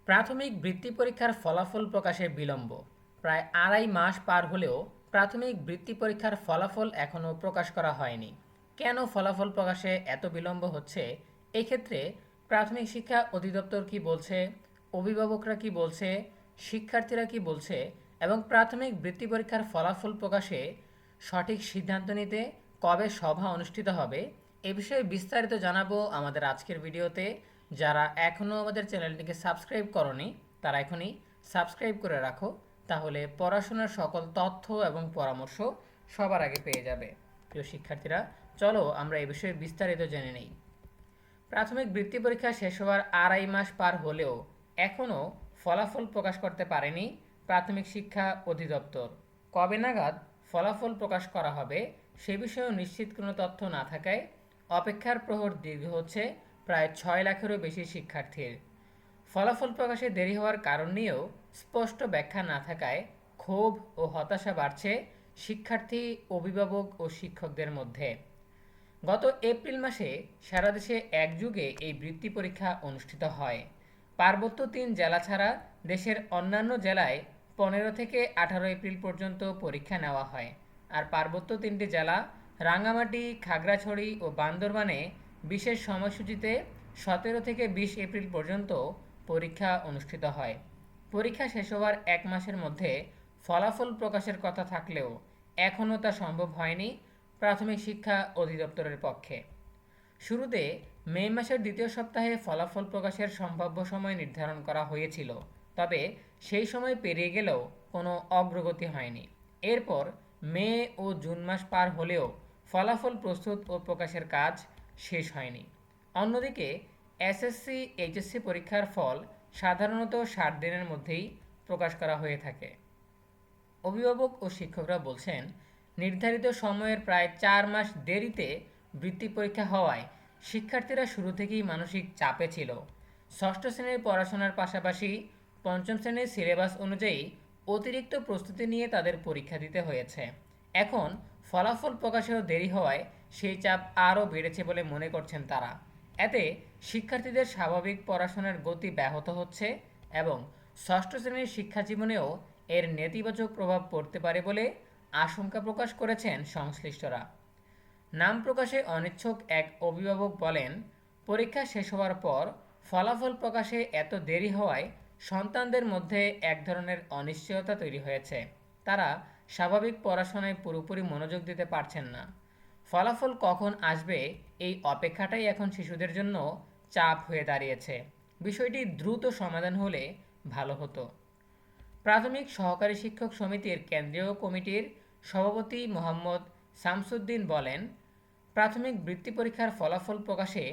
প্রাথমিক বৃত্তি পরীক্ষার ফলাফল প্রকাশে বিলম্ব। প্রায় আড়াই মাস পার হলেও প্রাথমিক বৃত্তি পরীক্ষার ফলাফল এখনও প্রকাশ করা হয়নি। কেন ফলাফল প্রকাশে এত বিলম্ব হচ্ছে? এক্ষেত্রে প্রাথমিক শিক্ষা অধিদপ্তর কি বলছে, অভিভাবকরা কি বলছে, শিক্ষার্থীরা কি বলছে এবং প্রাথমিক বৃত্তি পরীক্ষার ফলাফল প্রকাশে সঠিক সিদ্ধান্ত নিতে কবে সভা অনুষ্ঠিত হবে, এ বিষয়ে বিস্তারিত জানাবো আমাদের আজকের ভিডিওতে। যারা এখনও আমাদের চ্যানেলটিকে সাবস্ক্রাইব করনি তারা এখনই সাবস্ক্রাইব করে রাখো, তাহলে পড়াশোনার সকল তথ্য এবং পরামর্শ সবার আগে পেয়ে যাবে। প্রিয় শিক্ষার্থীরা, চলো আমরা এ বিষয়ে বিস্তারিত জেনে নিই। প্রাথমিক বৃত্তি পরীক্ষা শেষ হওয়ার আড়াই মাস পার হলেও এখনও ফলাফল প্রকাশ করতে পারেনি প্রাথমিক শিক্ষা অধিদপ্তর। কবে নাগাদ ফলাফল প্রকাশ করা হবে সে বিষয়েও নিশ্চিত কোনো তথ্য না থাকায় অপেক্ষার প্রহর দীর্ঘ হচ্ছে প্রায় 6 লাখেরও বেশি শিক্ষার্থীর। ফলাফল প্রকাশে দেরি হওয়ার কারণ নিয়েও স্পষ্ট ব্যাখ্যা না থাকায় ক্ষোভ ও হতাশা বাড়ছে শিক্ষার্থী, অভিভাবক ও শিক্ষকদের মধ্যে। গত এপ্রিল মাসে সারা দেশে একযুগে এই বৃত্তি পরীক্ষা অনুষ্ঠিত হয়। পার্বত্য 3 জেলা ছাড়া দেশের অন্যান্য জেলায় 15 থেকে 18 এপ্রিল পর্যন্ত পরীক্ষা নেওয়া হয়। আর পার্বত্য 3টি জেলা রাঙ্গামাটি, খাগড়াছড়ি ও বান্দরবানে বিশেষ সময়সূচিতে 17 থেকে 20 এপ্রিল পর্যন্ত পরীক্ষা অনুষ্ঠিত হয়। পরীক্ষা শেষ হওয়ার 1 মাসের মধ্যে ফলাফল প্রকাশের কথা থাকলেও এখনও তা সম্ভব হয়নি প্রাথমিক শিক্ষা অধিদপ্তরের পক্ষে। শুরুতে মে মাসের দ্বিতীয় সপ্তাহে ফলাফল প্রকাশের সম্ভাব্য সময় নির্ধারণ করা হয়েছিল, তবে সেই সময় পেরিয়ে গেলেও কোনো অগ্রগতি হয়নি। এরপর মে ও জুন মাস পার হলেও ফলাফল প্রস্তুত ও প্রকাশের কাজ শেষ হয়নি। অন্যদিকে এসএসসি, এইচএসসি পরীক্ষার ফল সাধারণত 60 দিনের মধ্যেই প্রকাশ করা হয়ে থাকে। অভিভাবক ও শিক্ষকরা বলছেন, নির্ধারিত সময়ের প্রায় 4 মাস দেরিতে বৃত্তি পরীক্ষা হওয়ায় শিক্ষার্থীরা শুরু থেকেই মানসিক চাপে ছিল। ষষ্ঠ শ্রেণীর পড়াশোনার পাশাপাশি পঞ্চম শ্রেণীর সিলেবাস অনুযায়ী অতিরিক্ত প্রস্তুতি নিয়ে তাদের পরীক্ষা দিতে হয়েছে। এখন ফলাফল প্রকাশেও দেরি হওয়ায় সেই চাপ আরও বেড়েছে বলে মনে করছেন তারা। এতে শিক্ষার্থীদের স্বাভাবিক পড়াশোনার গতি ব্যাহত হচ্ছে এবং ষষ্ঠ শ্রেণীর শিক্ষা জীবনেও এর নেতিবাচক প্রভাব পড়তে পারে বলে আশঙ্কা প্রকাশ করেছেন সংশ্লিষ্টরা। নাম প্রকাশে অনিচ্ছুক এক অভিভাবক বলেন, পরীক্ষা শেষ হওয়ার পর ফলাফল প্রকাশে এত দেরি হওয়ায় সন্তানদের মধ্যে এক ধরনের অনিশ্চয়তা তৈরি হয়েছে। তারা স্বাভাবিক পড়াশোনায় পুরোপুরি মনোযোগ দিতে পারছেন না। ফলাফল কখন আসবে এই অপেক্ষাটাই এখন শিশুদের জন্য চাপ হয়ে দাঁড়িয়েছে। বিষয়টি দ্রুত সমাধান হলে ভালো হতো। প্রাথমিক সহকারী শিক্ষক সমিতির কেন্দ্রীয় কমিটির সভাপতি মোহাম্মদ শামসুদ্দিন বলেন, প্রাথমিক বৃত্তি পরীক্ষার ফলাফল প্রকাশে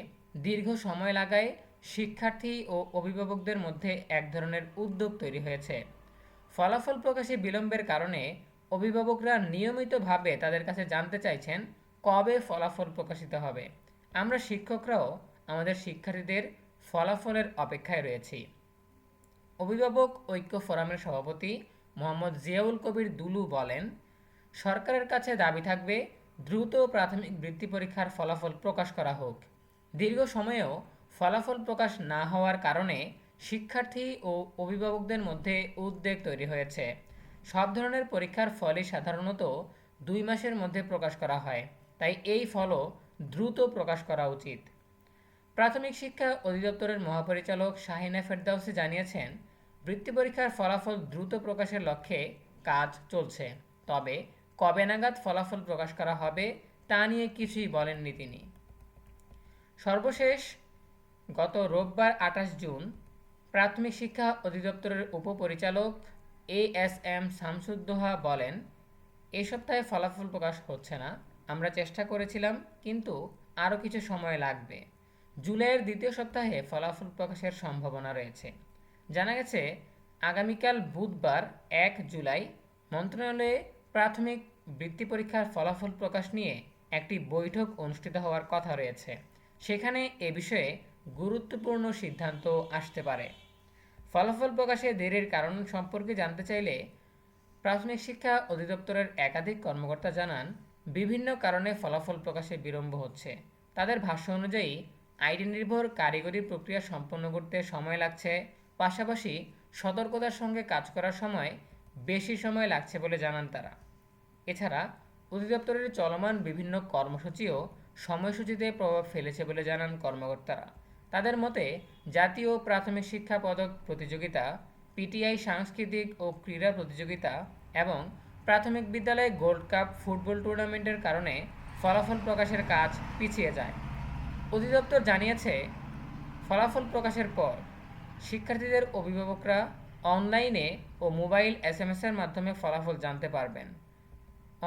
দীর্ঘ সময় লাগায় শিক্ষার্থী ও অভিভাবকদের মধ্যে এক ধরনের উদ্বেগ তৈরি হয়েছে। ফলাফল প্রকাশে বিলম্বের কারণে অভিভাবকরা নিয়মিতভাবে তাদের কাছে জানতে চাইছেন কবে ফলাফল প্রকাশিত হবে। আমরা শিক্ষকরাও আমাদের শিক্ষার্থীদের ফলাফলের অপেক্ষায় রয়েছি। অভিভাবক ঐক্য ফোরামের সভাপতি মোহাম্মদ জিয়াউল কবির দুলু বলেন, সরকারের কাছে দাবি থাকবে দ্রুত প্রাথমিক বৃত্তি পরীক্ষার ফলাফল প্রকাশ করা হোক। দীর্ঘ সময়েও ফলাফল প্রকাশ না হওয়ার কারণে শিক্ষার্থী ও অভিভাবকদের মধ্যে উদ্বেগ তৈরি হয়েছে। সব ধরনের পরীক্ষার ফলই সাধারণত 2 মাসের মধ্যে প্রকাশ করা হয়, তাই এই ফলও দ্রুত প্রকাশ করা উচিত। প্রাথমিক শিক্ষা অধিদপ্তরের মহাপরিচালক শাহিনা ফেরদাউসি জানিয়েছেন, বৃত্তি পরীক্ষার ফলাফল দ্রুত প্রকাশের লক্ষ্যে কাজ চলছে, তবে কবে নাগাদ ফলাফল প্রকাশ করা হবে তা নিয়ে কিছুই বলেননি তিনি। সর্বশেষ গত রোববার 28 জুন প্রাথমিক শিক্ষা অধিদপ্তরের উপপরিচালক ASM শামসুদ্দোহা বলেন, এ সপ্তাহে ফলাফল প্রকাশ হচ্ছে না। আমরা চেষ্টা করেছিলাম, কিন্তু আরও কিছু সময় লাগবে। জুলাইয়ের দ্বিতীয় সপ্তাহে ফলাফল প্রকাশের সম্ভাবনা রয়েছে। জানা গেছে, আগামীকাল বুধবার 1 জুলাই মন্ত্রণালয়ে প্রাথমিক বৃত্তি পরীক্ষার ফলাফল প্রকাশ নিয়ে একটি বৈঠক অনুষ্ঠিত হওয়ার কথা রয়েছে। সেখানে এ বিষয়ে গুরুত্বপূর্ণ সিদ্ধান্ত আসতে পারে। ফলাফল প্রকাশে দেরির কারণ সম্পর্কে জানতে চাইলে প্রাথমিক শিক্ষা অধিদপ্তরের একাধিক কর্মকর্তা জানান, বিভিন্ন কারণে ফলাফল প্রকাশে বিলম্ব হচ্ছে। তাদের ভাষ্য অনুযায়ী আইডি নির্ভর কারিগরি প্রক্রিয়া সম্পন্ন করতে সময় লাগছে, পাশাপাশি সতর্কতার সঙ্গে কাজ করার সময় বেশি সময় লাগছে বলে জানান তারা। এছাড়া অধিদপ্তরের চলমান বিভিন্ন কর্মসূচিও সময়সূচিতে প্রভাব ফেলেছে বলে জানান কর্মকর্তারা। তাদের মতে জাতীয় প্রাথমিক শিক্ষা পদক প্রতিযোগিতা, পিটিআই সাংস্কৃতিক ও ক্রীড়া প্রতিযোগিতা এবং প্রাথমিক বিদ্যালয়ে গোল্ড কাপ ফুটবল টুর্নামেন্টের কারণে ফলাফল প্রকাশের কাজ পিছিয়ে যায়। অধিদপ্তর জানিয়েছে, ফলাফল প্রকাশের পর শিক্ষার্থীদের অভিভাবকরা অনলাইনে ও মোবাইল এসএমএসের মাধ্যমে ফলাফল জানতে পারবেন।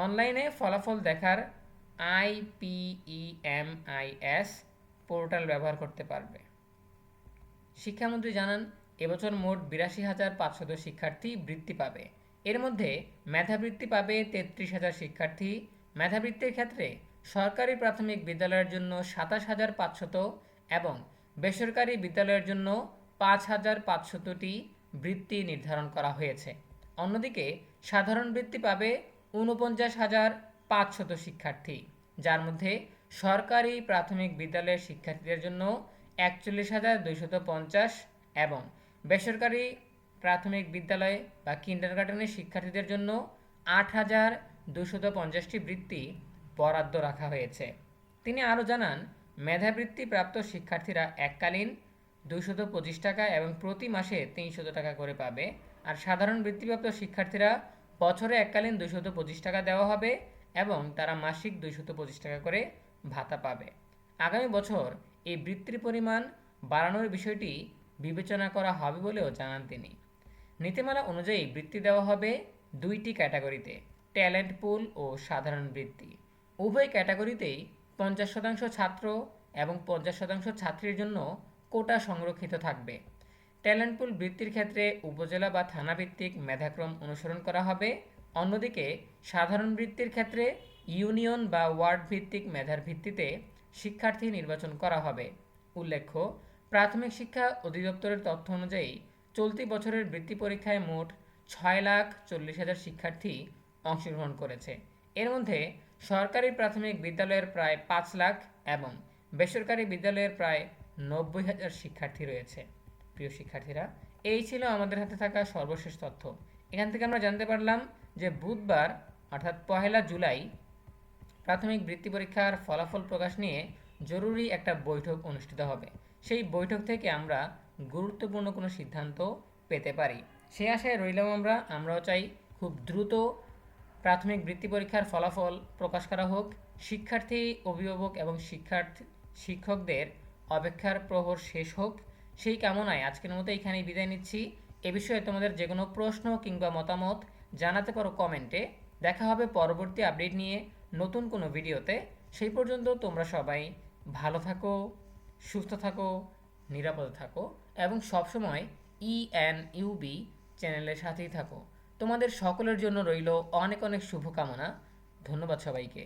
অনলাইনে ফলাফল দেখার IPEMIS পোর্টাল ব্যবহার করতে পারবে। শিক্ষামন্ত্রী জানান, এবছর মোট ৮২,৫০০ শিক্ষার্থী বৃত্তি পাবে। এর মধ্যে মেধাবৃত্তি পাবে ৩৩,০০০ শিক্ষার্থী। মেধাবৃত্তির ক্ষেত্রে সরকারি প্রাথমিক বিদ্যালয়ের জন্য ২৭,৫০০ এবং বেসরকারি বিদ্যালয়ের জন্য ৫,৫০০টি বৃত্তি নির্ধারণ করা হয়েছে। অন্যদিকে সাধারণ বৃত্তি পাবে ৪৯,৫০০ শিক্ষার্থী, যার মধ্যে সরকারি প্রাথমিক বিদ্যালয়ের শিক্ষার্থীদের জন্য ৪১,২৫০ এবং বেসরকারি প্রাথমিক বিদ্যালয় বা কিন্ডারগার্টেনের শিক্ষার্থীদের জন্য ৮,২৫০টি বৃত্তি বরাদ্দ রাখা হয়েছে। তিনি আরও জানান, মেধাবৃত্তি প্রাপ্ত শিক্ষার্থীরা এককালীন ২২৫ টাকা এবং প্রতি মাসে ৩০০ টাকা করে পাবে। আর সাধারণ বৃত্তিপ্রাপ্ত শিক্ষার্থীরা বছরে এককালীন ২২৫ টাকা দেওয়া হবে এবং তারা মাসিক ২২৫ টাকা করে ভাতা পাবে। আগামী বছর এই বৃত্তির পরিমাণ বাড়ানোর বিষয়টি বিবেচনা করা হবে বলেও জানান তিনি। নীতিমালা অনুযায়ী বৃত্তি দেওয়া হবে 2টি ক্যাটাগরিতে, ট্যালেন্ট পুল ও সাধারণ বৃত্তি। উভয় ক্যাটাগরিতেই 50% ছাত্র এবং 50% ছাত্রীর জন্য কোটা সংরক্ষিত থাকবে। ট্যালেন্ট পুল বৃত্তির ক্ষেত্রে উপজেলা বা থানাভিত্তিক মেধাক্রম অনুসরণ করা হবে। অন্যদিকে সাধারণ বৃত্তির ক্ষেত্রে ইউনিয়ন বা ওয়ার্ড ভিত্তিক মেধার ভিত্তিতে শিক্ষার্থী নির্বাচন করা হবে। উল্লেখ্য, প্রাথমিক শিক্ষা অধিদপ্তরের তথ্য অনুযায়ী চলতি বছরের বৃত্তি পরীক্ষায় মোট 6,40,000 শিক্ষার্থী অংশগ্রহণ করেছে। এর মধ্যে সরকারি প্রাথমিক বিদ্যালয়ের প্রায় 5 লাখ এবং বেসরকারি বিদ্যালয়ের প্রায় 90,000 শিক্ষার্থী রয়েছে। প্রিয় শিক্ষার্থীরা, এই ছিল আমাদের হাতে থাকা সর্বশেষ তথ্য। এখান থেকে আমরা জানতে পারলাম যে বুধবার অর্থাৎ 1 জুলাই প্রাথমিক বৃত্তি পরীক্ষার ফলাফল প্রকাশ নিয়ে জরুরি একটা বৈঠক অনুষ্ঠিত হবে। সেই বৈঠক থেকে আমরা গুরুত্বপূর্ণ কোনো সিদ্ধান্ত পেতে পারি, সে আশায় রইলাম। আমরাও চাই খুব দ্রুত প্রাথমিক বৃত্তি পরীক্ষার ফলাফল প্রকাশ করা হোক। শিক্ষার্থী, অভিভাবক এবং শিক্ষকদের অপেক্ষার প্রহর শেষ হোক, সেই কামনায় আজকের মতো এখানেই বিদায় নিচ্ছি। এ বিষয়ে তোমাদের যে কোনো প্রশ্ন কিংবা মতামত জানাতে পারো কমেন্টে। দেখা হবে পরবর্তী আপডেট নিয়ে নতুন কোনো ভিডিওতে। সেই পর্যন্ত তোমরা সবাই ভালো থাকো, সুস্থ থাকো, নিরাপদে থাকো এবং সবসময় ENUB চ্যানেলের সাথেই থাকো। তোমাদের সকলের জন্য রইল অনেক অনেক শুভকামনা। ধন্যবাদ সবাইকে।